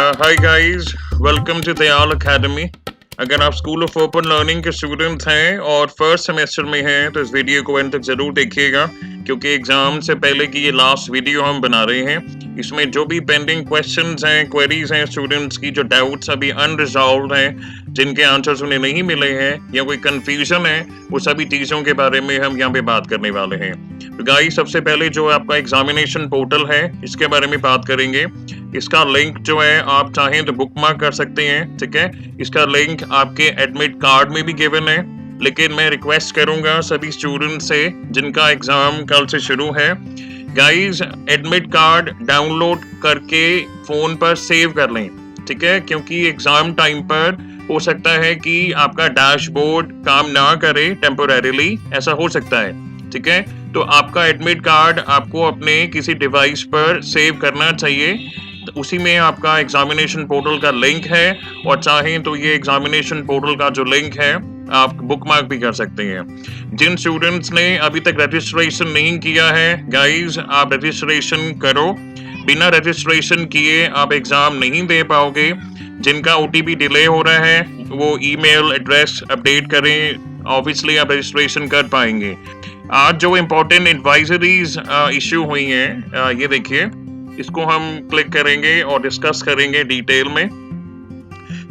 Hi guys, welcome to Dayal academy. अगर आप school of open learning के स्टूडेंट हैं और फर्स्ट सेमेस्टर में हैं तो इस वीडियो को एंड तक जरूर देखिएगा, क्योंकि एग्जाम से पहले की ये लास्ट वीडियो हम बना रहे हैं। इसमें जो भी पेंडिंग क्वेश्चंस हैं, क्वेरीज हैं स्टूडेंट्स की, जो डाउट्स अभी अनरिजॉल्व हैं, जिनके आंसर्स उन्हें नहीं मिले हैं या कोई कंफ्यूजन है, वो सभी चीज़ों के बारे में हम यहाँ पे बात करने वाले हैं। तो गाइस, सबसे पहले जो आपका एग्जामिनेशन पोर्टल है, इसके बारे में बात करेंगे। इसका लिंक जो है आप चाहें तो बुकमार्क कर सकते हैं, ठीक है। इसका लिंक आपके एडमिट कार्ड में भी गिवन है, लेकिन मैं रिक्वेस्ट करूंगा सभी स्टूडेंट से जिनका एग्जाम कल से शुरू है, गाइस एडमिट कार्ड डाउनलोड करके फोन पर सेव कर लें, ठीक है। क्योंकि एग्जाम टाइम पर हो सकता है कि आपका डैशबोर्ड काम ना करे टेम्पोरेरीली, ऐसा हो सकता है, ठीक है। तो आपका एडमिट कार्ड आपको अपने किसी डिवाइस पर सेव करना चाहिए। उसी में आपका एग्जामिनेशन पोर्टल का लिंक है, और चाहें तो ये एग्जामिनेशन पोर्टल का जो लिंक है आप बुकमार्क भी कर सकते हैं। जिन स्टूडेंट्स ने अभी तक रजिस्ट्रेशन नहीं किया है, गाइस आप रजिस्ट्रेशन करो। बिना रजिस्ट्रेशन किए आप एग्जाम नहीं दे पाओगे। जिनका ओटीपी डिले हो रहा है वो ईमेल एड्रेस अपडेट करें, ऑब्वियसली आप रजिस्ट्रेशन कर पाएंगे। आज जो इम्पोर्टेंट एडवाइजरीज इश्यू हुई हैं, ये देखिए, इसको हम क्लिक करेंगे और डिस्कस करेंगे डिटेल में,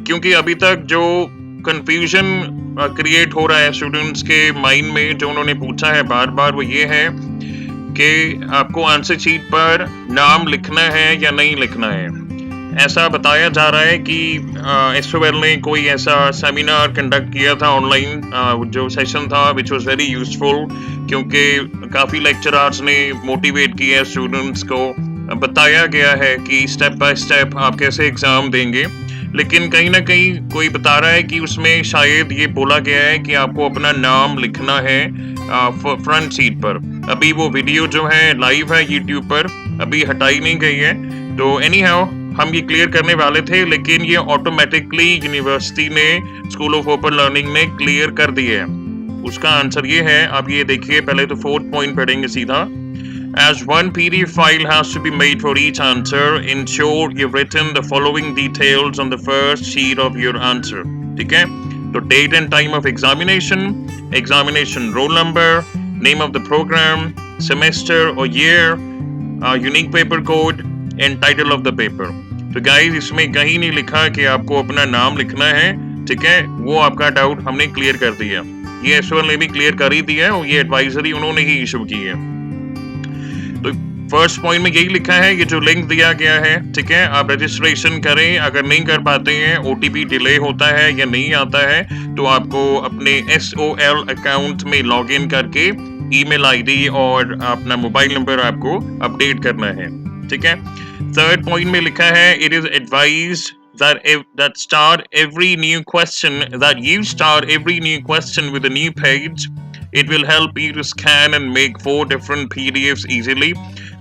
क्योंकि अभी तक जो कंफ्यूजन क्रिएट हो रहा है स्टूडेंट्स के माइंड में, जो उन्होंने पूछा है बार बार, वो ये है कि आपको आंसर शीट पर नाम लिखना है या नहीं लिखना है। ऐसा बताया जा रहा है कि एसओएल ने कोई ऐसा सेमिनार कंडक्ट किया था ऑनलाइन, जो सेशन था विच वाज वेरी यूजफुल, क्योंकि काफ़ी लेक्चरर्स ने मोटिवेट किया स्टूडेंट्स को। बताया गया है कि स्टेप बाय स्टेप आप कैसे एग्जाम देंगे, लेकिन कहीं ना कहीं कोई बता रहा है कि उसमें शायद ये बोला गया है कि आपको अपना नाम लिखना है फ्रंट सीट पर। अभी वो वीडियो जो है लाइव है यूट्यूब पर, अभी हटाई नहीं गई है। तो एनी हाउ हम ये क्लियर करने वाले थे, लेकिन ये ऑटोमेटिकली यूनिवर्सिटी ने, स्कूल ऑफ ओपन लर्निंग ने क्लियर कर दिया है। उसका आंसर ये है, आप ये देखिए, पहले तो 4th पॉइंट पढ़ेंगे सीधा। As one PDF file has to be made for each answer, ensure you've written the following details on the first sheet of your answer. ठीक है? तो date and time of examination, examination roll number, name of the program, semester or year, unique paper code, and title of the paper. तो guys, इसमें कहीं नहीं लिखा कि आपको अपना नाम लिखना है, ठीक है? वो आपका डाउट हमने क्लियर कर दिया। ये एसओएल ने भी क्लियर कर ही दिया है, और ये एडवाइजरी उन्होंने ही इशू की है। तो फर्स्ट पॉइंट में यही लिखा है, ये जो लिंक दिया गया है, ठीक है, आप रजिस्ट्रेशन करें। अगर नहीं कर पाते हैं, ओटीपी डिले होता है या नहीं आता है, तो आपको अपने एसओएल अकाउंट में लॉगिन करके ईमेल आईडी और अपना मोबाइल नंबर आपको अपडेट करना है, ठीक है। थर्ड पॉइंट में लिखा है, it is advised that start every new question that you start every new question with a new page. It will help you to scan and make 4 different PDFs easily.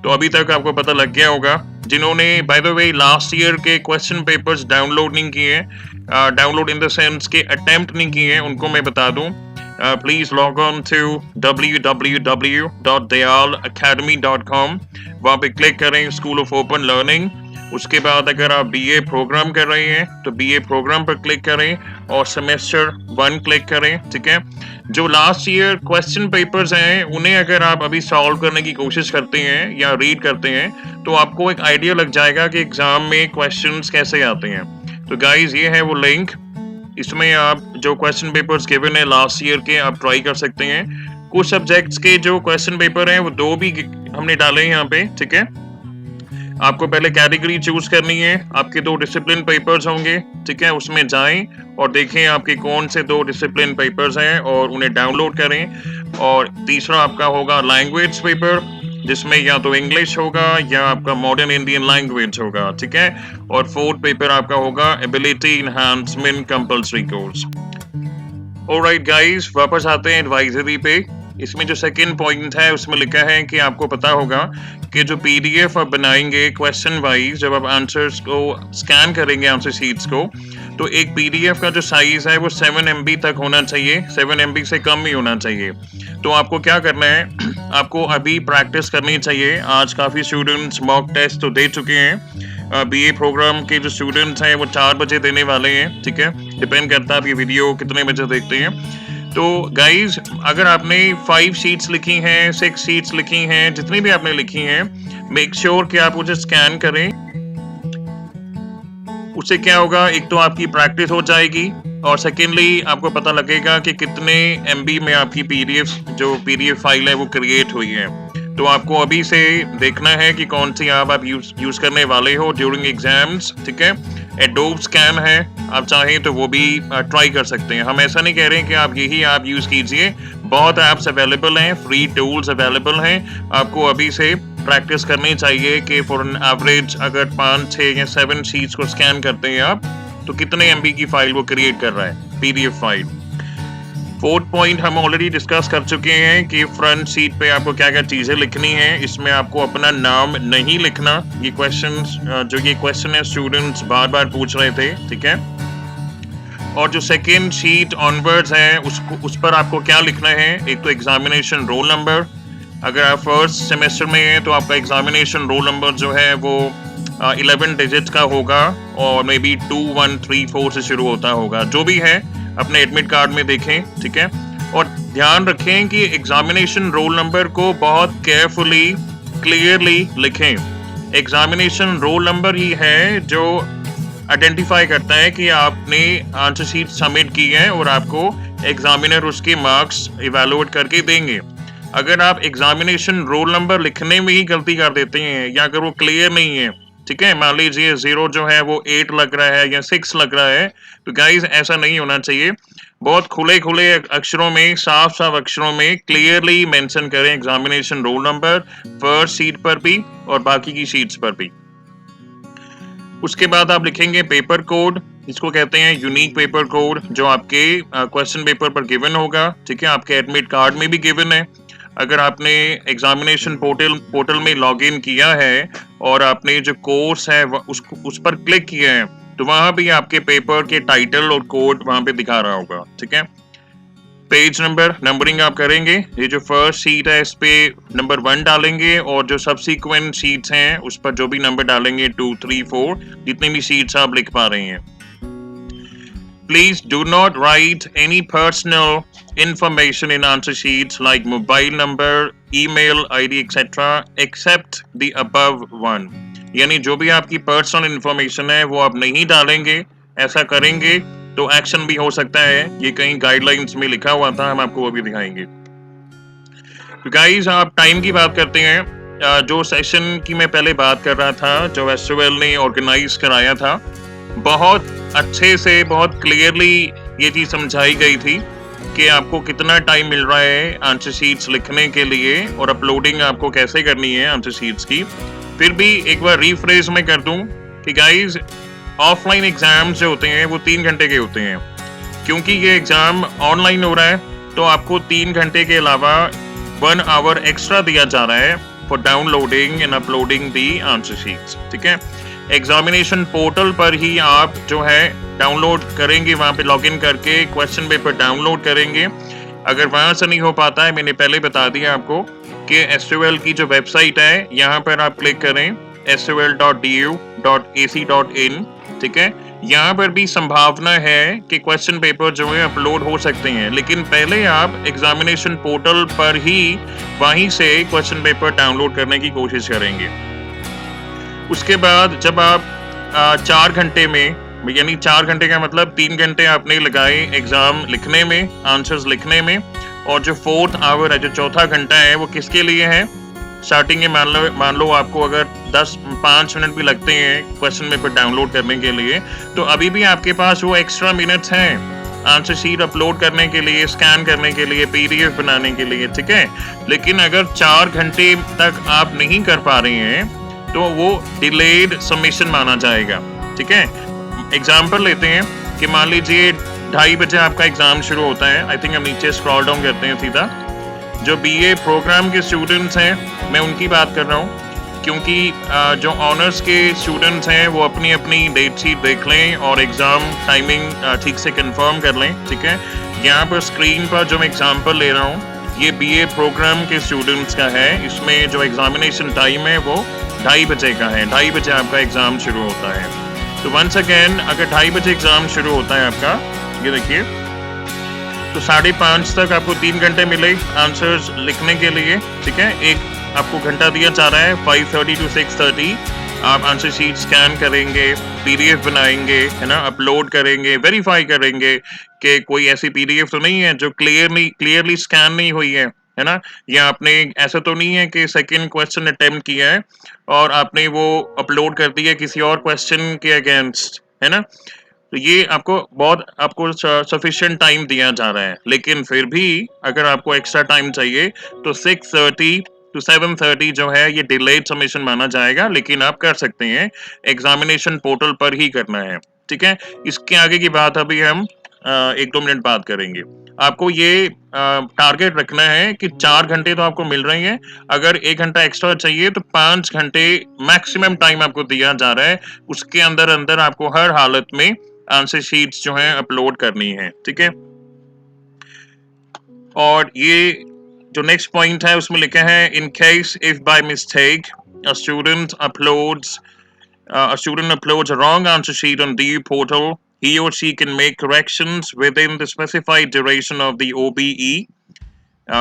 तो अभी तक आपको पता लग गया होगा। जिन्होंने by the way last year के क्वेश्चन पेपर्स डाउनलोड नहीं किए, डाउनलोड इन द सेंस के अटेम्प्ट नहीं किए, उनको मैं बता दूं, please log on to www.dayalacademy.com। वहाँ पे क्लिक करें स्कूल ऑफ ओपन लर्निंग। उसके बाद अगर आप बीए प्रोग्राम कर रहे हैं तो बीए प्रोग्राम पर क्लिक करें और सेमेस्टर 1 क्लिक करें, ठीक है। जो लास्ट ईयर क्वेश्चन पेपर्स हैं, उन्हें अगर आप अभी सॉल्व करने की कोशिश करते हैं या रीड करते हैं, तो आपको एक आइडिया लग जाएगा कि एग्जाम में क्वेश्चंस कैसे आते हैं। तो गाइज, ये है वो लिंक, इसमें आप जो क्वेश्चन पेपर्स गिवन है लास्ट ईयर के, आप ट्राई कर सकते हैं। कुछ सब्जेक्ट्स के जो क्वेश्चन पेपर हैं वो 2 भी हमने डाले हैं यहाँ पे, ठीक है। आपको पहले कैटेगरी चूज करनी है, आपके 2 डिसिप्लिन पेपर्स होंगे, ठीक है। उसमें जाएं और देखें आपके कौन से 2 डिसिप्लिन पेपर्स हैं और उन्हें डाउनलोड करें। और तीसरा आपका होगा लैंग्वेज पेपर, जिसमें या तो इंग्लिश होगा या आपका मॉडर्न इंडियन लैंग्वेज होगा, ठीक है। और 4th पेपर आपका होगा ability enhancement compulsory course. Alright guys, वापस आते हैं एडवाइजरी पे। इसमें जो सेकंड पॉइंट है, उसमें लिखा है कि आपको पता होगा कि जो पीडीएफ आप बनाएंगे क्वेश्चन वाइज, जब आप आंसर्स को स्कैन करेंगे आंसर शीट्स को, तो एक पीडीएफ का जो साइज है वो 7 MB तक होना चाहिए, 7 MB से कम ही होना चाहिए। तो आपको क्या करना है, आपको अभी प्रैक्टिस करनी चाहिए। आज काफ़ी स्टूडेंट्स मॉक टेस्ट तो दे चुके हैं, बीए प्रोग्राम के जो स्टूडेंट्स हैं वो 4 बजे देने वाले हैं, ठीक है। डिपेंड करता है आप ये वीडियो कितने बजे देखते हैं। तो गाइज, अगर आपने 5 शीट्स लिखी हैं, 6 शीट्स लिखी हैं, जितनी भी आपने लिखी हैं, मेक श्योर कि आप उसे स्कैन करें। उससे क्या होगा, एक तो आपकी प्रैक्टिस हो जाएगी और सेकेंडली आपको पता लगेगा कि कितने MB में आपकी PDF फाइल है वो क्रिएट हुई है। तो आपको अभी से देखना है कि कौन सी आप यूज करने वाले हो ड्यूरिंग एग्जाम्स, ठीक है। एडोब स्कैन है, आप चाहें तो वो भी ट्राई कर सकते हैं। हम ऐसा नहीं कह रहे हैं कि आप यही आप यूज कीजिए, बहुत ऐप्स अवेलेबल हैं, फ्री टूल्स अवेलेबल हैं। आपको अभी से प्रैक्टिस करनी चाहिए कि फॉर एन एवरेज अगर 5, 6 या 7 शीट्स को स्कैन करते हैं आप, तो कितने MB की फाइल वो क्रिएट कर रहा है, PDF फाइल। 4th पॉइंट हम ऑलरेडी डिस्कस कर चुके हैं कि फ्रंट सीट पे आपको क्या क्या चीजें लिखनी है। इसमें आपको अपना नाम नहीं लिखना। ये क्वेश्चन है स्टूडेंट्स बार बार पूछ रहे थे, ठीक है। और जो सेकेंड शीट ऑनवर्ड्स है उस पर आपको क्या लिखना है, एक तो एग्जामिनेशन रोल नंबर। अगर आप फर्स्ट सेमेस्टर में हैं तो आपका एग्जामिनेशन रोल नंबर जो है वो 11 डिजिट का होगा और मे बी 2, 1, 3, 4 से शुरू होता होगा। जो भी है अपने एडमिट कार्ड में देखें, ठीक है। और ध्यान रखें कि एग्जामिनेशन रोल नंबर को बहुत केयरफुली, क्लियरली लिखें। एग्जामिनेशन रोल नंबर ही है जो आइडेंटिफाई करता है कि आपने आंसर शीट सबमिट की है और आपको एग्जामिनर उसके मार्क्स इवैल्यूएट करके देंगे। अगर आप एग्जामिनेशन रोल नंबर लिखने में ही गलती कर देते हैं या अगर वो क्लियर नहीं है, ठीक है, मान लीजिए 0 जो है वो 8 लग रहा है या 6 लग रहा है, तो गाइज ऐसा नहीं होना चाहिए। बहुत खुले अक्षरों में, साफ अक्षरों में क्लियरली मेंशन करें examination roll number, first sheet पर भी और बाकी की शीट्स पर भी। उसके बाद आप लिखेंगे पेपर कोड, इसको कहते हैं यूनिक पेपर कोड, जो आपके क्वेश्चन पेपर पर गिवन होगा, ठीक है। आपके एडमिट कार्ड में भी गिवन है। अगर आपने एग्जामिनेशन पोर्टल में लॉगिन किया है और आपने जो कोर्स है उस पर क्लिक किया है, तो वहां भी आपके पेपर के टाइटल और कोड वहां पे दिखा रहा होगा, ठीक है। पेज नंबरिंग आप करेंगे। ये जो फर्स्ट शीट है इस पे नंबर 1 डालेंगे और जो सब्सिक्वेंट शीट्स हैं उस पर जो भी नंबर डालेंगे 2, 3, 4, जितनी भी शीट्स आप लिख पा रहे हैं। Please do not write any personal information in answer sheets like mobile number, email ID, etc. except the above one. यानी जो भी आपकी पर्सनल इंफॉर्मेशन है वो आप नहीं डालेंगे। ऐसा करेंगे तो एक्शन भी हो सकता है। ये कहीं गाइडलाइंस में लिखा हुआ था, हम आपको वो भी दिखाएंगे। तो गाइस, आप टाइम की बात करते हैं। जो सेशन की मैं पहले बात कर रहा था, जो SOL ने ऑर्गेनाइज कराया था, बहुत अच्छे से, बहुत क्लियरली ये चीज समझाई गई थी कि आपको कितना टाइम मिल रहा है आंसर शीट्स लिखने के लिए और अपलोडिंग आपको कैसे करनी है आंसर शीट्स की। फिर भी एक बार रिफ्रेश में कर दूं कि गाइस, ऑफलाइन एग्जाम्स जो होते हैं वो 3 घंटे के होते हैं। क्योंकि ये एग्जाम ऑनलाइन हो रहा है तो आपको 3 घंटे के अलावा 1 आवर एक्स्ट्रा दिया जा रहा है for downloading and uploading the answer sheets, ठीक है। एग्जामिनेशन पोर्टल पर ही आप जो है डाउनलोड करेंगे, वहां पे लॉगिन करके क्वेश्चन पेपर डाउनलोड करेंगे। अगर वहां से नहीं हो पाता है, मैंने पहले बता दिया आपको कि SOL की जो वेबसाइट है, यहाँ पर आप क्लिक करें sol.du.ac.in, ठीक है। यहाँ पर भी संभावना है कि क्वेश्चन पेपर जो है अपलोड हो सकते हैं, लेकिन पहले आप एग्जामिनेशन पोर्टल पर ही वहीं से क्वेश्चन पेपर डाउनलोड करने की कोशिश करेंगे। उसके बाद जब आप 4 घंटे में, यानी 4 घंटे का मतलब 3 घंटे आपने लगाए एग्जाम लिखने में, आंसर्स लिखने में, और जो 4th आवर है, जो चौथा घंटा है, वो किसके लिए है। स्टार्टिंग में मान लो आपको अगर 5 मिनट भी लगते हैं क्वेश्चन पेपर डाउनलोड करने के लिए, तो अभी भी आपके पास वो एक्स्ट्रा मिनट्स हैं आंसर शीट अपलोड करने के लिए, स्कैन करने के लिए, PDF बनाने के लिए, ठीक है। लेकिन अगर 4 घंटे तक आप नहीं कर पा रहे हैं तो वो डिलेड सबमिशन माना जाएगा, ठीक है। एग्जाम्पल लेते हैं कि मान लीजिए 2:30 बजे आपका एग्जाम शुरू होता है। आई थिंक हम नीचे स्क्रॉल डाउन करते हैं सीधा। जो BA प्रोग्राम के स्टूडेंट्स हैं, मैं उनकी बात कर रहा हूँ, क्योंकि जो ऑनर्स के स्टूडेंट्स हैं वो अपनी अपनी डेट शीट देख लें और एग्जाम टाइमिंग ठीक से कंफर्म कर लें, ठीक है। यहाँ पर स्क्रीन पर जो मैं एग्जाम्पल ले रहा हूँ, ये BA प्रोग्राम के स्टूडेंट्स का है। इसमें जो एग्जामिनेशन टाइम है वो 2:30 बजे का है, 2:30 बजे आपका एग्जाम शुरू होता है। तो वंस अगेन अगर 2:30 बजे एग्जाम शुरू होता है आपका, ये देखिए, तो 5:30 तक आपको 3 घंटे मिले आंसर्स लिखने के लिए, ठीक है। एक आपको घंटा दिया जा रहा है 5:30 to 6:30, आप आंसर शीट स्कैन करेंगे, पीडीएफ बनाएंगे, है ना, अपलोड करेंगे, वेरीफाई करेंगे कि कोई ऐसी पीडीएफ तो नहीं है जो क्लियरली स्कैन नहीं हुई है ना, या आपने ऐसा तो नहीं है कि सेकंड क्वेश्चन अटेम्प्ट किया है और आपने वो अपलोड कर दिया किसी और क्वेश्चन के अगेंस्ट, है ना। तो ये आपको सफिशिएंट टाइम दिया जा रहा है, लेकिन फिर भी अगर आपको एक्स्ट्रा टाइम चाहिए तो 6:30 to 7:30 जो है ये डिलेड सबमिशन माना जाएगा, लेकिन आप कर सकते हैं, एग्जामिनेशन पोर्टल पर ही करना है, ठीक है। इसके आगे की बात अभी हम 1-2 मिनट बात करेंगे। आपको ये टारगेट रखना है कि 4 घंटे तो आपको मिल रहे हैं, अगर 1 घंटा एक्स्ट्रा चाहिए तो 5 घंटे मैक्सिमम टाइम आपको दिया जा रहा है, उसके अंदर अंदर आपको हर हालत में आंसर शीट्स जो हैं अपलोड करनी है, ठीक है। और ये जो नेक्स्ट पॉइंट है उसमें लिखा है, in case if by mistake a student uploads a wrong answer sheet on DU portal, he or she can make corrections within the specified duration of the OBE,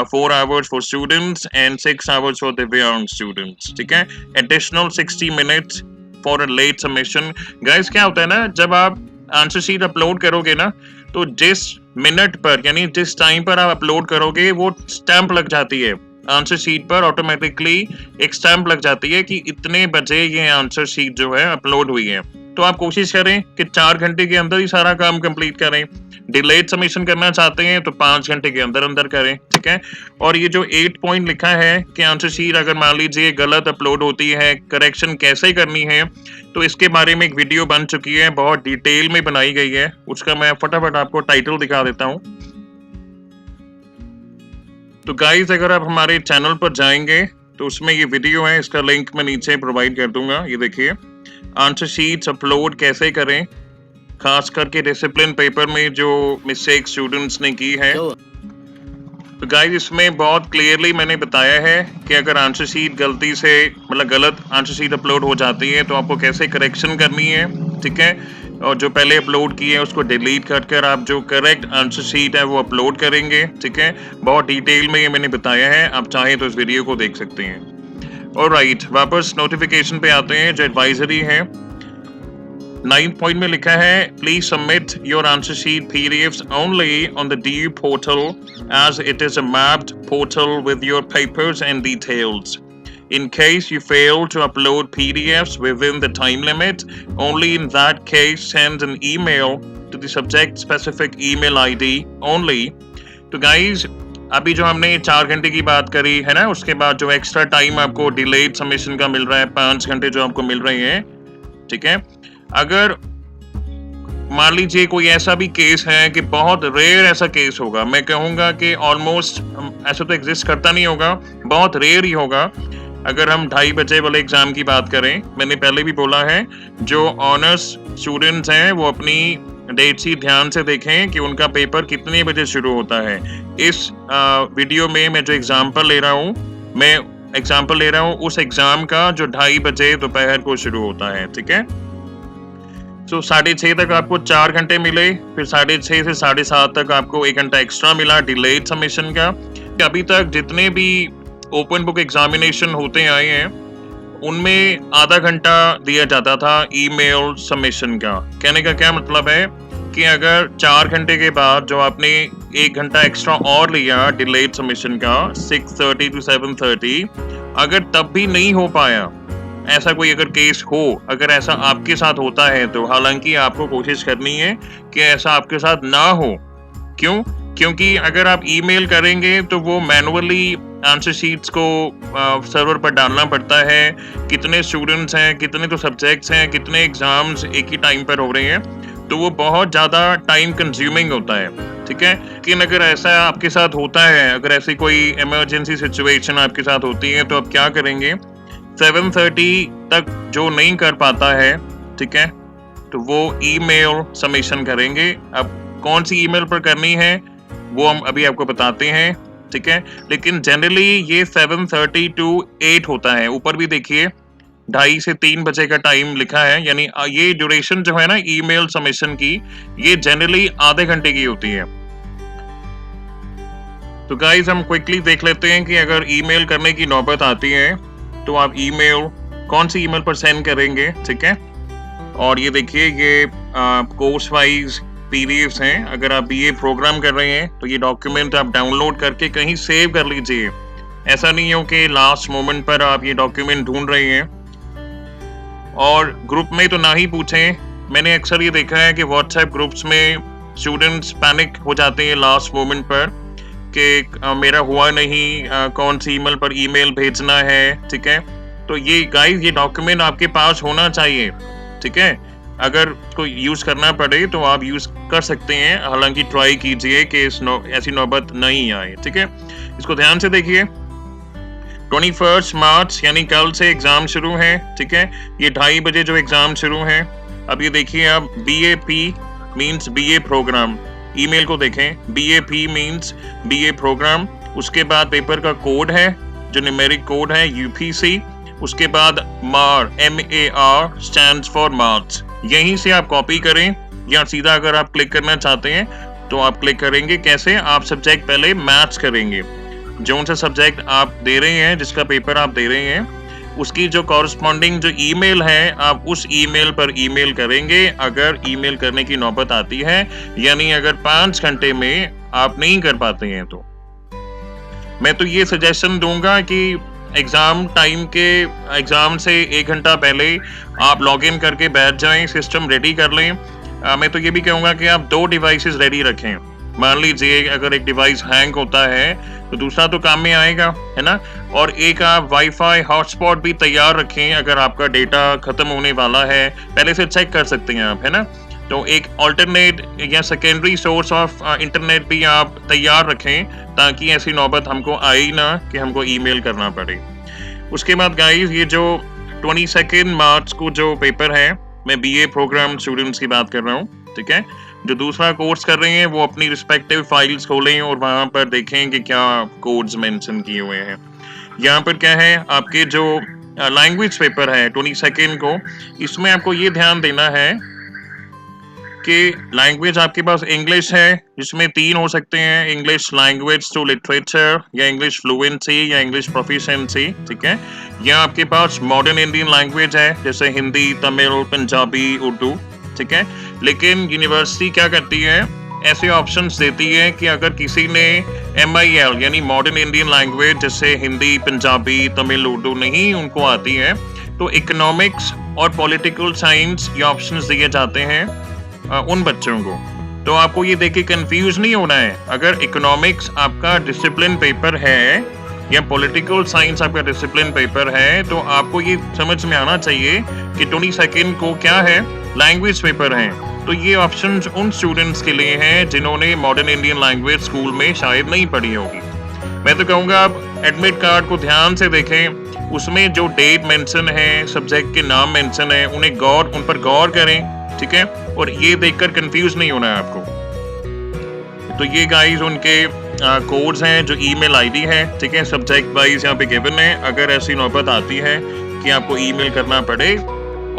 4 hours for students and 6 hours for the Divyang students, ठीक है। Additional 60 minutes for a late submission. Guys, क्या होता है ना, जब आप answer sheet upload करोगे ना, तो जिस मिनट पर यानी जिस टाइम पर आप अपलोड करोगे वो स्टैंप लग जाती है आंसर शीट पर, ऑटोमेटिकली एक स्टैंप लग जाती है कि इतने बजे ये आंसर शीट जो है अपलोड हुई है। तो आप कोशिश करें कि 4 घंटे के अंदर ही सारा काम कंप्लीट करें। डिलेड सबमिशन करना चाहते हैं तो 5 घंटे के अंदर अंदर करें, ठीक है। और ये जो 8 पॉइंट लिखा है कि आंसर शीट अगर मान लीजिए गलत अपलोड होती है, करेक्शन कैसे करनी है, तो इसके बारे में एक वीडियो बन चुकी है, बहुत डिटेल में बनाई गई है। उसका मैं फटाफट आपको टाइटल दिखा देता हूँ। तो गाइस, अगर आप हमारे चैनल पर जाएंगे तो उसमें ये वीडियो है, इसका लिंक मैं नीचे प्रोवाइड कर दूंगा। ये देखिए, आंसर शीट्स अपलोड कैसे करें, खास करके डिसिप्लिन पेपर में जो मिस्टेक स्टूडेंट्स ने की है। तो गाइस, इसमें बहुत क्लियरली मैंने बताया है कि अगर आंसर शीट गलती से मतलब गलत आंसर शीट अपलोड हो जाती है तो आपको कैसे करेक्शन करनी है, ठीक है। और जो पहले अपलोड किए हैं उसको डिलीट कर आप जो करेक्ट आंसर शीट है वो अपलोड करेंगे, ठीक है। बहुत डिटेल में ये मैंने बताया है, आप चाहें तो इस वीडियो को देख सकते हैं। ऑलराइट, वापस नोटिफिकेशन पे आते हैं जो एडवाइजरी है। 9th पॉइंट में लिखा है, please submit your answer sheet PDFs only on the DU portal as it is a mapped portal with your papers and details. In case you fail to upload PDFs within the time limit, only in that case send an email to the subject specific email ID only. तो guys, अभी जो हमने 4 घंटे की बात करी है ना, उसके बाद जो एक्स्ट्रा टाइम आपको डिलेड सबमिशन का मिल रहा है, 5 घंटे जो आपको मिल रहे हैं, ठीक है। अगर मान लीजिए कोई ऐसा भी केस है कि बहुत रेयर ऐसा केस होगा, मैं कहूँगा कि ऑलमोस्ट ऐसा तो एग्जिस्ट करता नहीं होगा, बहुत रेयर ही होगा। अगर हम 2:30 बजे वाले एग्जाम की बात करें, मैंने पहले भी बोला है, जो ऑनर्स स्टूडेंट्स हैं वो अपनी डेट शीट ध्यान से देखें कि उनका पेपर कितने बजे शुरू होता है। इस वीडियो में मैं जो एग्जाम्पल ले रहा हूँ उस एग्जाम का जो 2:30 बजे दोपहर को शुरू होता है, ठीक है। तो 6:30 तक आपको 4 घंटे मिले, फिर 6:30 से 7:30 तक आपको 1 घंटा एक्स्ट्रा मिला डिलेड सबमिशन का। अभी तक जितने भी ओपन बुक एग्जामिनेशन होते आए हैं उनमें आधा घंटा दिया जाता था ईमेल सबमिशन का। कहने का क्या मतलब है कि अगर 4 घंटे के बाद जो आपने 1 घंटा एक्स्ट्रा और लिया डिलेड सबमिशन का 6:30 to 7:30, अगर तब भी नहीं हो पाया, ऐसा कोई अगर केस हो, अगर ऐसा आपके साथ होता है तो हालांकि आपको कोशिश करनी है कि ऐसा आपके साथ ना हो। क्यों? क्योंकि अगर आप ईमेल करेंगे तो वो मैनुअली आंसर शीट्स को सर्वर पर डालना पड़ता है, कितने स्टूडेंट्स हैं, कितने तो सब्जेक्ट्स हैं, कितने एग्जाम्स एक ही टाइम पर हो रहे हैं, तो वो बहुत ज़्यादा टाइम कंज्यूमिंग होता है, ठीक है। लेकिन अगर ऐसा आपके साथ होता है, अगर ऐसी कोई इमरजेंसी सिचुएशन आपके साथ होती है, तो आप क्या करेंगे, 7:30 तक जो नहीं कर पाता है, ठीक है, तो वो ईमेल सबमिशन करेंगे। अब कौन सी ईमेल पर करनी है वो हम अभी आपको बताते हैं, ठीक है। लेकिन जनरली ये 7:30 to 8 होता है। ऊपर भी देखिए 2:30 से 3 बजे का टाइम लिखा है, यानी ये ड्यूरेशन जो है ना ईमेल सबमिशन की, ये जनरली आधे घंटे की होती है। तो गाइस हम क्विकली देख लेते हैं कि अगर ईमेल करने की नौबत आती है तो आप ईमेल कौन सी ईमेल पर सेंड करेंगे, ठीक है। और ये देखिए ये कोर्स वाइज पीडीएफ्स हैं। अगर आप बीए प्रोग्राम कर रहे हैं तो ये डॉक्यूमेंट आप डाउनलोड करके कहीं सेव कर लीजिए। ऐसा नहीं हो कि लास्ट मोमेंट पर आप ये डॉक्यूमेंट ढूंढ रहे हैं। और ग्रुप में तो ना ही पूछें। मैंने अक्सर ये देखा है कि व्हाट्सएप ग्रुप्स में स्टूडेंट्स पैनिक हो जाते हैं लास्ट मोमेंट पर कि मेरा हुआ नहीं, कौन सी ईमेल पर ईमेल भेजना है, ठीक है। तो ये गाइस ये डॉक्यूमेंट आपके पास होना चाहिए, ठीक है। अगर कोई यूज करना पड़े तो आप यूज कर सकते हैं, हालांकि ट्राई कीजिए कि ऐसी नौबत नहीं आए, ठीक है। इसको ध्यान से देखिए। 21 मार्च यानी कल से एग्जाम शुरू है, ठीक है। ये 2:30 बजे जो एग्जाम शुरू है। अब ये देखिए आप BAP means BA program, email को देखें। BAP means BA program. उसके बाद पेपर का कोड है जो न्यूमेरिक कोड है UPC। उसके बाद MAR MAR stands for marks. यहीं से आप कॉपी करें या सीधा अगर आप क्लिक करना चाहते हैं तो आप क्लिक करेंगे। कैसे? आप सब्जेक्ट पहले मैच करेंगे। जो सा सब्जेक्ट आप दे रहे हैं, जिसका पेपर आप दे रहे हैं, उसकी जो कॉरस्पॉन्डिंग जो ईमेल है आप उस ईमेल पर ईमेल करेंगे अगर ईमेल करने की नौबत आती है, यानी अगर 5 घंटे में आप नहीं कर पाते हैं तो। मैं तो ये सजेशन दूंगा कि एग्जाम टाइम के एग्जाम से 1 घंटा पहले आप लॉग इन करके बैठ जाएं, सिस्टम रेडी कर लें। मैं तो ये भी कहूँगा कि आप 2 डिवाइसेस रेडी रखें। मान लीजिए अगर एक डिवाइस हैंग होता है तो दूसरा तो काम में आएगा, है ना। और एक आप वाईफाई हॉटस्पॉट भी तैयार रखें अगर आपका डेटा खत्म होने वाला है, पहले से चेक कर सकते हैं आप, है ना। तो एक ऑल्टरनेट या सेकेंडरी सोर्स ऑफ इंटरनेट भी आप तैयार रखें ताकि ऐसी नौबत हमको आए ना कि हमको ईमेल करना पड़े। उसके बाद गाइस ये जो 22 मार्च को जो पेपर है, मैं BA प्रोग्राम स्टूडेंट्स की बात कर रहा हूँ, ठीक है। जो दूसरा कोर्स कर रहे हैं वो अपनी रिस्पेक्टिव फाइल्स खोलें और वहां पर देखें कि क्या कोड्स मेंशन किए हुए हैं। यहाँ पर क्या है, आपके जो लैंग्वेज पेपर है 22 को, इसमें आपको ये ध्यान देना है कि लैंग्वेज आपके पास इंग्लिश है, जिसमें 3 हो सकते हैं, इंग्लिश लैंग्वेज टू लिटरेचर या इंग्लिश फ्लुएंसी या इंग्लिश प्रोफिशिएंसी, ठीक है। या आपके पास मॉडर्न इंडियन लैंग्वेज है जैसे हिंदी, तमिल, पंजाबी, उर्दू, ठीक है। लेकिन यूनिवर्सिटी क्या करती है, ऐसे ऑप्शंस देती है कि अगर किसी ने MIL यानी मॉडर्न इंडियन लैंग्वेज जैसे हिंदी, पंजाबी, तमिल, उर्दू नहीं उनको आती है, तो इकोनॉमिक्स और पॉलिटिकल साइंस ये ऑप्शंस दिए जाते हैं उन बच्चों को। तो आपको ये देख के कंफ्यूज नहीं होना है। अगर इकोनॉमिक्स आपका डिसिप्लिन पेपर है या पॉलिटिकल साइंस आपका डिसिप्लिन पेपर है, तो आपको ये समझ में आना चाहिए कि 22 को क्या है, लैंग्वेज पेपर है। तो ये ऑप्शंस उन स्टूडेंट्स के लिए हैं जिन्होंने मॉडर्न इंडियन लैंग्वेज स्कूल में शायद नहीं पढ़ी होगी। मैं तो कहूँगा आप एडमिट कार्ड को ध्यान से देखें, उसमें जो डेट मेंशन है, सब्जेक्ट के नाम मेंशन है, उन पर गौर करें, ठीक है। और ये देखकर कंफ्यूज नहीं होना है आपको। तो ये गाइस उनके कोड्स हैं, जो ईमेल आईडी है, ठीक है, सब्जेक्ट वाइज यहाँ पे गिवन है अगर ऐसी नौबत आती है कि आपको ईमेल करना पड़े।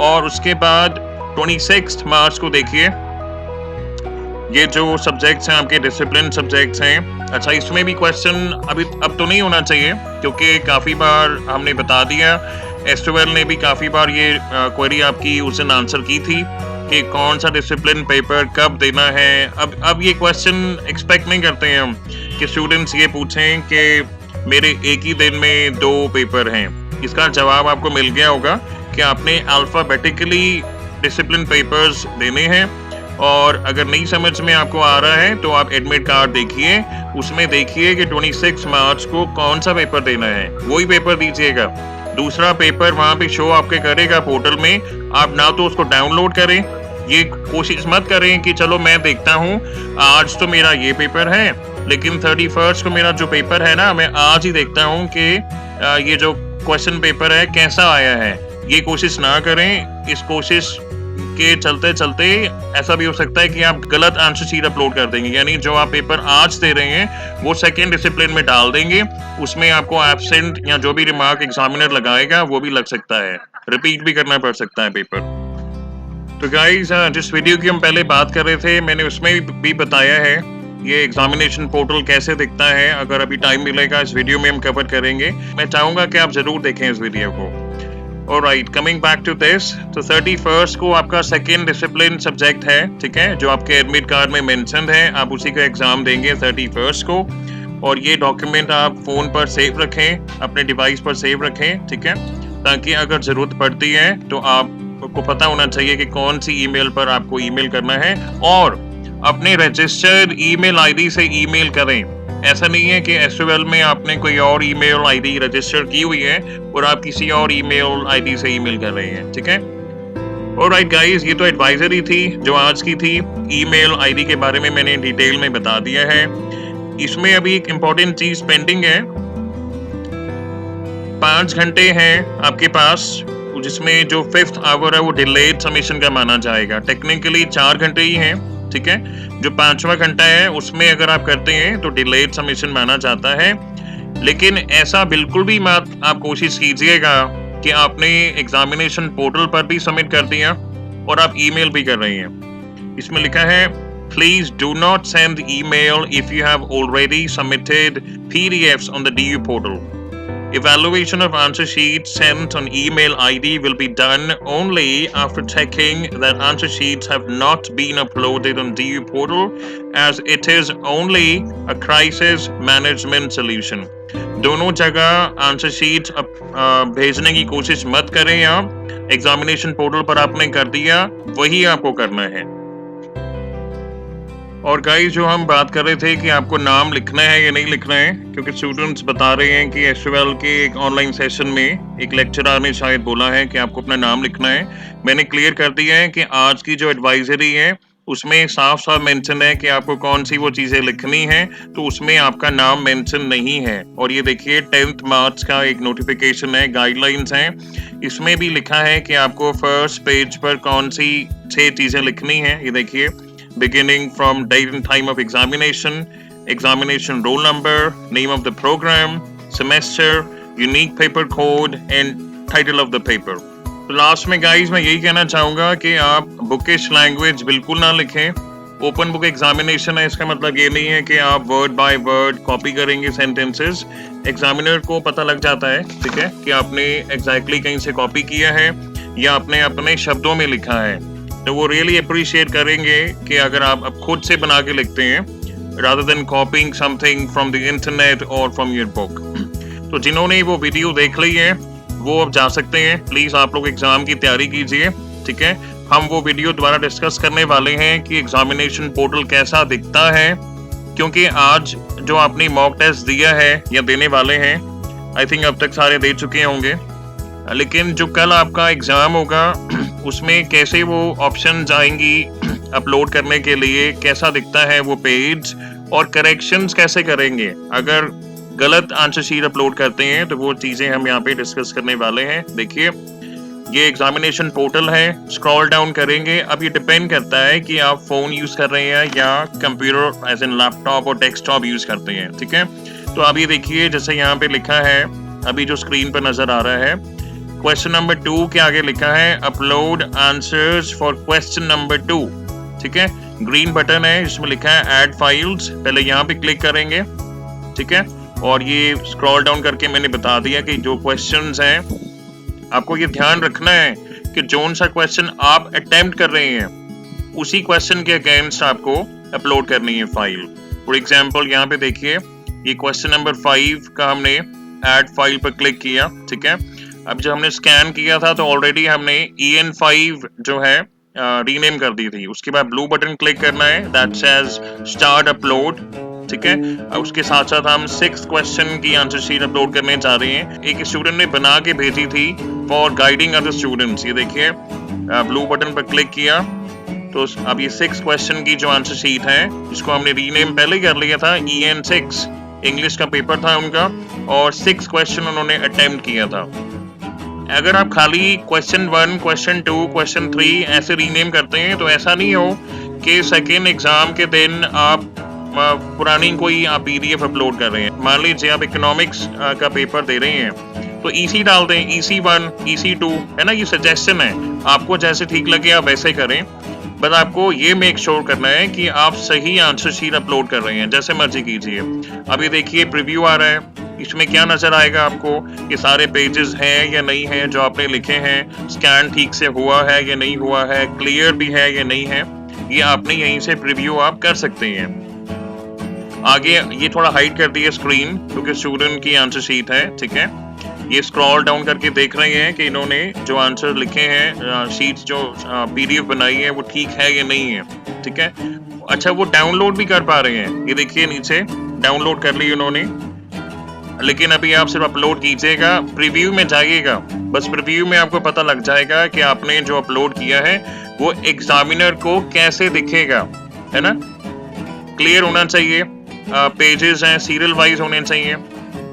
और उसके बाद 26 मार्च को देखिए, ये जो सब्जेक्ट्स हैं आपके डिसिप्लिन सब्जेक्ट्स हैं। अच्छा, इसमें भी क्वेश्चन अब तो नहीं होना चाहिए क्योंकि काफ़ी बार हमने बता दिया, S12 ने भी काफ़ी बार ये क्वेरी आपकी उस दिन आंसर की थी कि कौन सा डिसिप्लिन पेपर कब देना है। अब ये क्वेश्चन एक्सपेक्ट नहीं करते हैं हम कि स्टूडेंट्स ये पूछें कि मेरे एक ही दिन में 2 पेपर हैं। इसका जवाब आपको मिल गया होगा कि आपने अल्फाबेटिकली डिसिप्लिन पेपर्स देने हैं। और अगर नहीं समझ में आपको आ रहा है तो आप एडमिट कार्ड देखिए, उसमें देखिए कि 26 मार्च को कौन सा पेपर देना है, वही पेपर दीजिएगा। दूसरा पेपर वहां पे शो आपके करेगा पोर्टल में, आप ना तो उसको डाउनलोड करें, ये कोशिश मत करें कि चलो मैं देखता हूँ, आज तो मेरा ये पेपर है लेकिन 31 को मेरा जो पेपर है ना, मैं आज ही देखता हूँ कि ये जो क्वेश्चन पेपर है कैसा आया है। ये कोशिश ना करें। इस कोशिश के चलते चलते ऐसा भी हो सकता है कि आप गलत आंसर शीट अपलोड कर देंगे, यानी जो आप पेपर आज दे रहे हैं वो सेकेंड डिसिप्लिन में डाल देंगे, उसमें आपको एब्सेंट या जो भी रिमार्क एग्जामिनर लगाएगा वो भी लग सकता है, रिपीट भी करना पड़ सकता है पेपर। तो गाइस, जिस वीडियो की हम पहले बात कर रहे थे मैंने उसमें भी बताया है ये एग्जामिनेशन पोर्टल कैसे दिखता है। अगर अभी टाइम मिलेगा इस वीडियो में हम कवर करेंगे, मैं चाहूंगा कि आप जरूर देखें इस वीडियो को। Alright, coming back to this, तो 31 को आपका सेकेंड डिसिप्लिन सब्जेक्ट है, ठीक है, जो आपके एडमिट कार्ड में मेंशन्ड है, आप उसी का एग्जाम देंगे 31 को। और ये डॉक्यूमेंट आप फोन पर सेव रखें, अपने डिवाइस पर सेव रखें, ठीक है, ताकि अगर जरूरत पड़ती है तो आपको पता होना चाहिए कि कौन सी ईमेल पर आपको ईमेल करना है, और अपने रजिस्टर्ड ईमेल आईडी से ईमेल करें। ऐसा नहीं है कि एसक्यूएल में आपने कोई और ईमेल आईडी रजिस्टर की हुई है और आप किसी और ईमेल आईडी से ईमेल कर रहे हैं, ठीक है। ऑलराइट गाइस, ये तो एडवाइजरी थी जो आज की थी। ईमेल आईडी के बारे में मैंने डिटेल में बता दिया है। इसमें अभी एक इम्पोर्टेंट चीज पेंडिंग है। 5 घंटे हैं आपके पास, जिसमें जो 5th आवर है वो डिलेड सबमिशन का माना जाएगा। टेक्निकली 4 घंटे ही हैं, ठीक है। जो 5वां घंटा है उसमें अगर आप करते हैं तो डिलेड सबमिशन माना जाता है। लेकिन ऐसा बिल्कुल भी मत आप कोशिश कीजिएगा कि आपने एग्जामिनेशन पोर्टल पर भी सबमिट कर दिया और आप ईमेल भी कर रहे हैं। इसमें लिखा है please do not send email if you have already submitted PDFs on the DU portal. Evaluation of answer sheets sent on email ID will be done only after checking that answer sheets have not been uploaded on DU portal, as it is only a crisis management solution. दोनों जगह answer sheets भेजने की कोशिश मत करें आप। Examination portal पर आपने कर दिया वही आपको करना है। और गाइस, जो हम बात कर रहे थे कि आपको नाम लिखना है या नहीं लिखना है, क्योंकि स्टूडेंट्स बता रहे हैं कि एसक्यूएल के एक ऑनलाइन सेशन में एक लेक्चरर ने शायद बोला है कि आपको अपना नाम लिखना है। मैंने क्लियर कर दिया है कि आज की जो एडवाइजरी है उसमें साफ साफ मेंशन है कि आपको कौन सी वो चीजें लिखनी है, तो उसमें आपका नाम मेंशन नहीं है। और ये देखिए 10th मार्च का एक नोटिफिकेशन है, गाइडलाइंस हैं, इसमें भी लिखा है कि आपको फर्स्ट पेज पर कौन सी 6 चीजें लिखनी है। ये देखिए, beginning from date and time of examination, examination roll number, name of the program, semester, unique paper code and title of the paper. तो लास्ट में गाइस मैं यही कहना चाहूंगा कि आप बुकिश लैंग्वेज बिल्कुल ना लिखें। ओपन बुक एग्जामिनेशन है, इसका मतलब ये नहीं है कि आप वर्ड बाय वर्ड कॉपी करेंगे सेंटेंसेस। एग्जामिनर को पता लग जाता है, ठीक है, कि आपने एग्जैक्टली कहीं से कॉपी किया है या आपने अपने शब्दों में लिखा है। तो वो रियली अप्रिशिएट करेंगे कि अगर आप अब खुद से बना के लिखते हैं rather than कॉपिंग something from the internet और फ्रॉम योर बुक। तो जिन्होंने वो वीडियो देख ली है वो अब जा सकते हैं। प्लीज आप लोग एग्जाम की तैयारी कीजिए, ठीक है। हम वो वीडियो दोबारा डिस्कस करने वाले हैं कि एग्जामिनेशन पोर्टल कैसा दिखता है, क्योंकि आज जो आपने मॉक टेस्ट दिया है या देने वाले हैं, आई थिंक अब तक सारे दे चुके होंगे, लेकिन जो कल आपका एग्जाम होगा उसमें कैसे वो ऑप्शन आएंगी अपलोड करने के लिए, कैसा दिखता है वो पेज, और करेक्शंस कैसे करेंगे अगर गलत आंसर शीट अपलोड करते हैं, तो वो चीजें हम यहाँ पे डिस्कस करने वाले हैं। देखिए, ये एग्जामिनेशन पोर्टल है, स्क्रॉल डाउन करेंगे। अब ये डिपेंड करता है कि आप फोन यूज कर रहे हैं या कंप्यूटर एज इन लैपटॉप और डेस्कटॉप यूज करते हैं, ठीक है। तो अब ये देखिए, जैसे यहाँ पे लिखा है, अभी जो स्क्रीन पर नजर आ रहा है, क्वेश्चन नंबर 2 के आगे लिखा है upload answers for question number 2, ठीक है। ग्रीन बटन है, इसमें लिखा है ऐड फाइल्स, पहले यहाँ पे क्लिक करेंगे, ठीक है। और ये स्क्रॉल डाउन करके मैंने बता दिया कि जो क्वेश्चंस हैं आपको ये ध्यान रखना है कि जोन सा क्वेश्चन आप अटेम्प्ट कर रहे हैं उसी क्वेश्चन के अगेंस्ट आपको अपलोड करनी है फाइल। फॉर एग्जाम्पल यहाँ पे देखिए, ये क्वेश्चन नंबर 5 का हमने ऐड फाइल पर क्लिक किया, ठीक है। अब जब हमने स्कैन किया था तो ऑलरेडी हमने EN5 जो है रीनेम कर दी थी। उसके बाद ब्लू बटन क्लिक करना है, दैट सेज स्टार्ट अपलोड, ठीक है। उसके साथ साथ हम 6th क्वेश्चन की आंसर शीट अपलोड करने जा रहे हैं। एक स्टूडेंट ने बना के भेजी थी फॉर गाइडिंग अदर स्टूडेंट्स। ये देखिए, ब्लू बटन पर क्लिक किया तो अब ये 6th क्वेश्चन की जो आंसर शीट है, जिसको हमने रीनेम पहले कर लिया था, EN6 इंग्लिश का पेपर था उनका, और 6th क्वेश्चन उन्होंने अटेम्प्ट किया था। अगर आप खाली क्वेश्चन 1, क्वेश्चन 2, क्वेश्चन 3 ऐसे रीनेम करते हैं तो ऐसा नहीं हो कि सेकेंड एग्जाम के दिन आप पुरानी कोई आप पीडीएफ अपलोड कर रहे हैं। मान लीजिए आप इकोनॉमिक्स का पेपर दे रहे हैं तो ईसी डाल दें, EC1, EC2, है ना, ये सजेशन है, आपको जैसे ठीक लगे आप वैसे करें। बस आपको ये मेक श्योर करना है कि आप सही आंसर शीट अपलोड कर रहे हैं, जैसे मर्जी कीजिए। अभी देखिए प्रीव्यू आ रहा है, इसमें क्या नजर आएगा आपको, ये सारे पेजेस हैं या नहीं है जो आपने लिखे हैं, स्कैन ठीक से हुआ है या नहीं हुआ है, क्लियर भी है या नहीं है, ये आपने यहीं से प्रीव्यू आप कर सकते हैं। आगे ये थोड़ा हाइड कर दिया स्क्रीन क्योंकि स्टूडेंट की आंसर शीट है, ठीक है। ये स्क्रॉल डाउन करके देख रहे हैं कि इन्होंने जो आंसर लिखे हैं, शीट जो पीडीएफ बनाई है वो ठीक है या नहीं है, ठीक है। अच्छा, वो डाउनलोड भी कर पा रहे हैं, ये देखिए नीचे डाउनलोड कर ली उन्होंने, लेकिन अभी आप सिर्फ अपलोड कीजिएगा, प्रीव्यू में जाइएगा, बस प्रीव्यू में आपको पता लग जाएगा कि आपने जो अपलोड किया है वो एग्जामिनर को कैसे दिखेगा, है ना। क्लियर होना चाहिए, पेजेस हैं सीरियल वाइज होने चाहिए,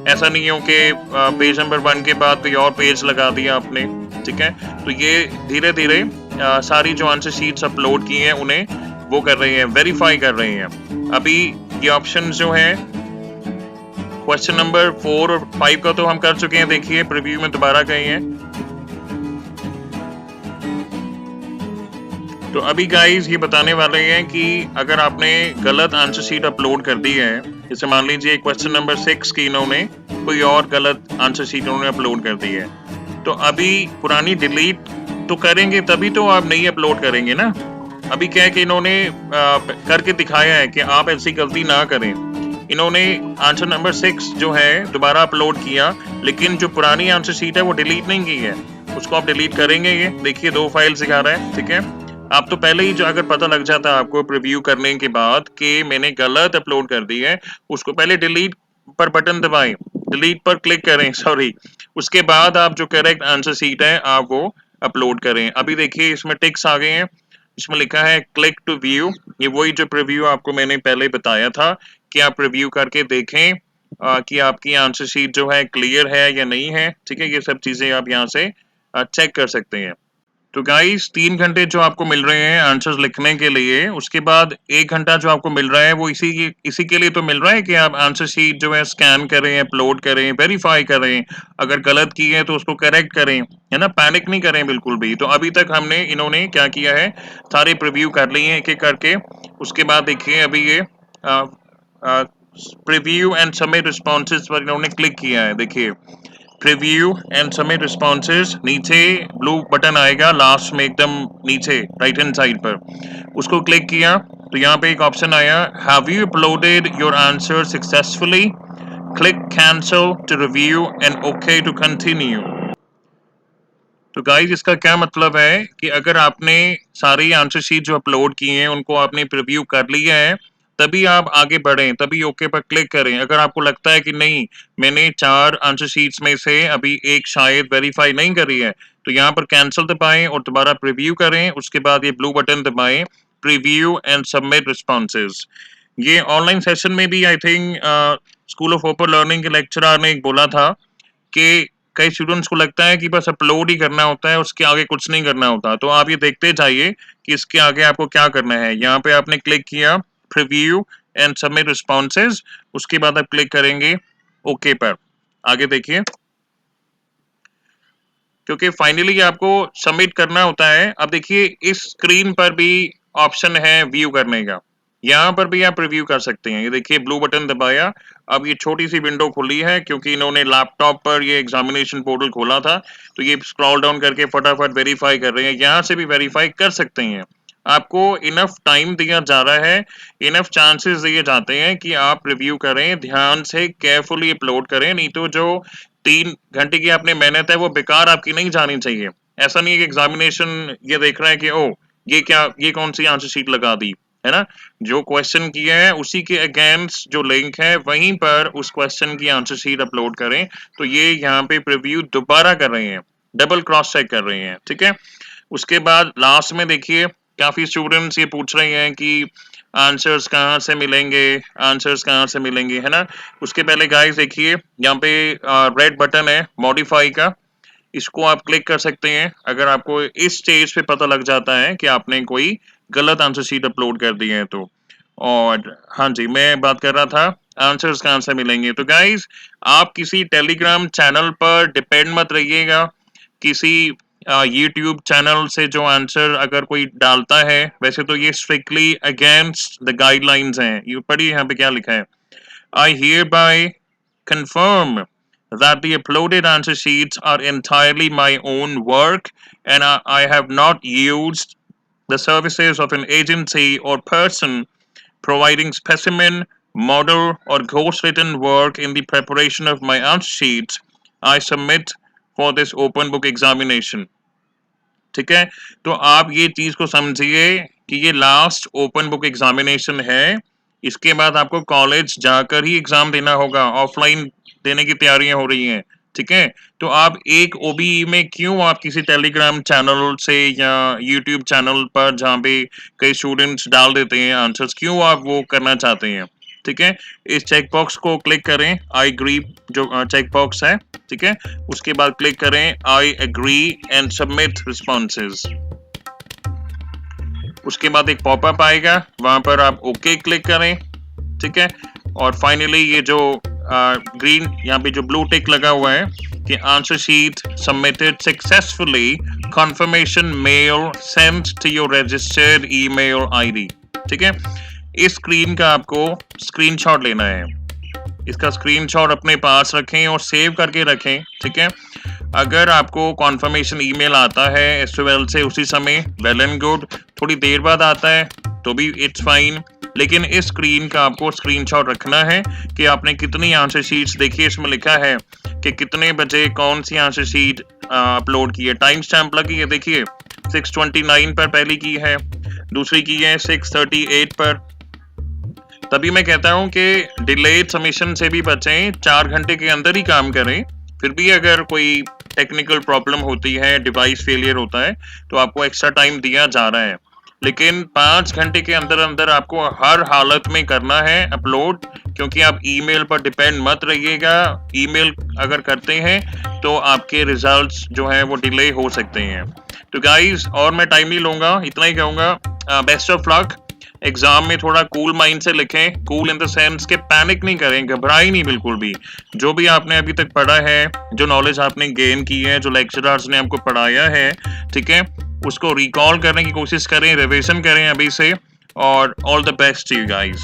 ऐसा नहीं हो कि पेज नंबर 1 के बाद कोई और पेज लगा दिया आपने, ठीक है। तो ये धीरे धीरे सारी जो आंसर शीट्स अपलोड की हैं उन्हें वो कर रहे हैं, वेरीफाई कर रहे हैं। अभी ये ऑप्शन जो है क्वेश्चन नंबर 4 और 5 का तो हम कर चुके हैं, देखिए प्रीव्यू में दोबारा गए हैं। तो अभी गाइस ये बताने वाले हैं कि अगर आपने गलत आंसर शीट अपलोड कर दी है, जैसे मान लीजिए क्वेश्चन नंबर 6 की इन्होंने कोई और गलत आंसर शीट उन्होंने अपलोड कर दी है, तो अभी पुरानी डिलीट तो करेंगे तभी तो आप नई अपलोड करेंगे ना। अभी क्या है कि इन्होंने करके दिखाया है कि आप ऐसी गलती ना करें। इन्होंने आंसर नंबर 6 जो है दोबारा अपलोड किया, लेकिन जो पुरानी आंसर शीट है वो डिलीट नहीं की है, उसको आप डिलीट करेंगे। ये देखिए 2 फाइल दिखा रहा है, ठीक है। आप तो पहले ही जो अगर पता लग जाता है आपको प्रीव्यू करने के बाद कि मैंने गलत अपलोड कर दी है, उसको पहले डिलीट पर बटन दबाएं, डिलीट पर क्लिक करें, सॉरी, उसके बाद आप जो करेक्ट आंसर शीट है आप वो अपलोड करें। अभी देखिए इसमें टिक्स आ गए हैं, इसमें लिखा है क्लिक टू व्यू, ये वही जो प्रीव्यू आपको मैंने पहले बताया था कि आप प्रीव्यू करके देखें कि आपकी आंसर शीट जो है क्लियर है या नहीं है, ठीक है। ये सब चीजें आप यहाँ से चेक कर सकते हैं। तो गाइस 3 घंटे जो आपको मिल रहे हैं आंसर्स लिखने के लिए, उसके बाद 1 घंटा जो आपको मिल रहा है वो इसी के लिए तो मिल रहा है कि आप आंसर शीट जो है स्कैन करें, अपलोड करें, वेरीफाई करें, अगर गलत की है तो उसको करेक्ट करें, है ना, पैनिक नहीं करें बिल्कुल भी। तो अभी तक हमने इन्होंने क्या किया है, सारे प्रीव्यू कर लिए हैं एक-एक करके। उसके बाद देखिए अभी ये प्रीव्यू एंड सबमिट रिस्पॉन्सेज पर इन्होंने क्लिक किया है, देखिए प्रीव्यू एंड सबमिट रिस्पॉन्सेज, नीचे ब्लू बटन आएगा लास्ट में एकदम नीचे राइट हैंड साइड पर, उसको क्लिक किया तो यहाँ पे एक ऑप्शन आया, have you uploaded your answer successfully, click cancel to review and okay to continue. तो गाइस इसका क्या मतलब है कि अगर आपने सारी आंसर शीट जो अपलोड की हैं उनको आपने प्रीव्यू कर लिया है, तभी आप आगे बढ़ें, तभी ओके पर क्लिक करें। अगर आपको लगता है कि नहीं, मैंने 4 आंसर शीट्स में से अभी एक शायद वेरीफाई नहीं करी है, तो यहाँ पर कैंसिल दबाएं और दोबारा प्रीव्यू करें, उसके बाद ये ब्लू बटन दबाएं, प्रीव्यू एंड सबमिट रिस्पॉन्सेज। ये ऑनलाइन सेशन में भी I think school of open learning के लेक्चरर ने एक बोला था कि कई स्टूडेंट्स को लगता है कि बस अपलोड ही करना होता है, उसके आगे कुछ नहीं करना होता। तो आप ये देखते जाइए कि इसके आगे आपको क्या करना है। यहाँ पे आपने क्लिक किया प्रीव्यू एंड सबमिट रिस्पॉन्सेज, उसके बाद आप क्लिक करेंगे ओके पर। आगे देखिए, क्योंकि फाइनली आपको सबमिट करना होता है। अब देखिए इस स्क्रीन पर भी ऑप्शन है व्यू करने का, यहाँ पर भी आप रिव्यू कर सकते हैं। ये देखिए ब्लू बटन दबाया, अब ये छोटी सी विंडो खुली है क्योंकि इन्होंने लैपटॉप पर ये एग्जामिनेशन पोर्टल खोला था, तो ये स्क्रॉल डाउन करके फटाफट वेरीफाई कर रहे हैं। यहाँ से भी वेरीफाई कर सकते हैं, आपको इनफ टाइम दिया जा रहा है, इनफ चांसेस दिए जाते हैं कि आप रिव्यू करें, ध्यान से केयरफुली अपलोड करें, नहीं तो जो 3 घंटे की आपने मेहनत है वो बेकार आपकी नहीं जानी चाहिए। ऐसा नहीं है कि एग्जामिनेशन ये देख रहा है कि ओ ये क्या, ये कौन सी आंसर शीट लगा दी, है ना। जो क्वेश्चन किया है उसी के अगेंस्ट जो लिंक है वहीं पर उस क्वेश्चन की आंसर शीट अपलोड करें। तो ये यहाँ पे प्रीव्यू दोबारा कर रहे हैं, डबल क्रॉस चेक कर रहे हैं, ठीक है। उसके बाद लास्ट में देखिए काफी स्टूडेंट्स ये पूछ रहे हैं कि आंसर्स कहाँ से मिलेंगे, आंसर्स कहाँ से मिलेंगे, है ना। उसके पहले गाइस देखिए यहाँ पे रेड बटन है मॉडिफाई का, इसको आप क्लिक कर सकते हैं अगर आपको इस स्टेज पे पता लग जाता है कि आपने कोई गलत आंसर शीट अपलोड कर दी है तो। और हाँ जी, मैं बात कर रहा था आंसर्स कहाँ से मिलेंगे। तो गाइज, आप किसी टेलीग्राम चैनल पर डिपेंड मत रहिएगा। किसी यूट्यूब चैनल से जो आंसर अगर कोई डालता है, वैसे तो ये स्ट्रिक्टली अगेंस्ट द गाइडलाइंस हैं। ये पढ़िए यहाँ पे क्या लिखा है। I hear bye confirm that the uploaded answer sheets are entirely my own work and I have not used the services of an agency or person providing specimen, model, or ghostwritten work in the preparation of my answer sheets I submit for this open book examination. ठीक है, तो आप ये चीज को समझिए कि ये लास्ट ओपन बुक एग्जामिनेशन है। इसके बाद आपको कॉलेज जाकर ही एग्जाम देना होगा, ऑफलाइन देने की तैयारियां हो रही हैं। ठीक है, तो आप एक ओबीई में क्यों आप किसी टेलीग्राम चैनल से या यूट्यूब चैनल पर जहाँ पे कई स्टूडेंट्स डाल देते हैं आंसर्स, क्यों आप वो करना चाहते हैं। ठीक है, इस चेक बॉक्स को क्लिक करें, आई एग्री जो चेक बॉक्स है। ठीक है, उसके बाद क्लिक करें I agree and submit responses. उसके बाद एक पॉपअप आएगा, वहां पर आप ओके क्लिक करें। ठीक है, और फाइनली ये जो ग्रीन यहाँ पे जो ब्लू टिक लगा हुआ है कि answer sheet submitted successfully, confirmation mail send to your registered email ID. ठीक है, इस स्क्रीन का आपको स्क्रीनशॉट लेना है। इसका स्क्रीनशॉट अपने पास रखें और सेव करके रखें। ठीक है, अगर आपको कॉन्फर्मेशन ईमेल आता है एसओएल से उसी समय, वेल एंड गुड। थोड़ी देर बाद आता है तो भी इट्स फाइन, लेकिन इस स्क्रीन का आपको स्क्रीनशॉट रखना है कि आपने कितनी आंसर शीट्स देखी। इसमें लिखा है कि कितने बजे कौन सी आंसर शीट अपलोड की है, टाइम स्टैम्प लगी है। देखिए 6:29 पर पहली की है, दूसरी की है 6:38 पर। तभी मैं कहता हूं कि डिलेड सबमिशन से भी बचें, 4 घंटे के अंदर ही काम करें। फिर भी अगर कोई टेक्निकल प्रॉब्लम होती है, डिवाइस फेलियर होता है, तो आपको एक्स्ट्रा टाइम दिया जा रहा है, लेकिन 5 घंटे के अंदर अंदर आपको हर हालत में करना है अपलोड, क्योंकि आप ईमेल पर डिपेंड मत रहिएगा। ईमेल अगर करते हैं तो आपके रिजल्ट्स जो है वो डिले हो सकते हैं। तो गाइस, और मैं टाइम नहीं लूंगा, इतना ही कहूंगा, बेस्ट ऑफ लक। एग्जाम में थोड़ा कूल माइंड से लिखें, कूल इन द सेंस के पैनिक नहीं करें, घबराएं नहीं बिल्कुल भी। जो भी आपने अभी तक पढ़ा है, जो नॉलेज आपने गेन की है, जो लेक्चरर्स ने आपको पढ़ाया है, ठीक है, उसको रिकॉल करने की कोशिश करें, रिवीजन करें अभी से। और all the best to you guys.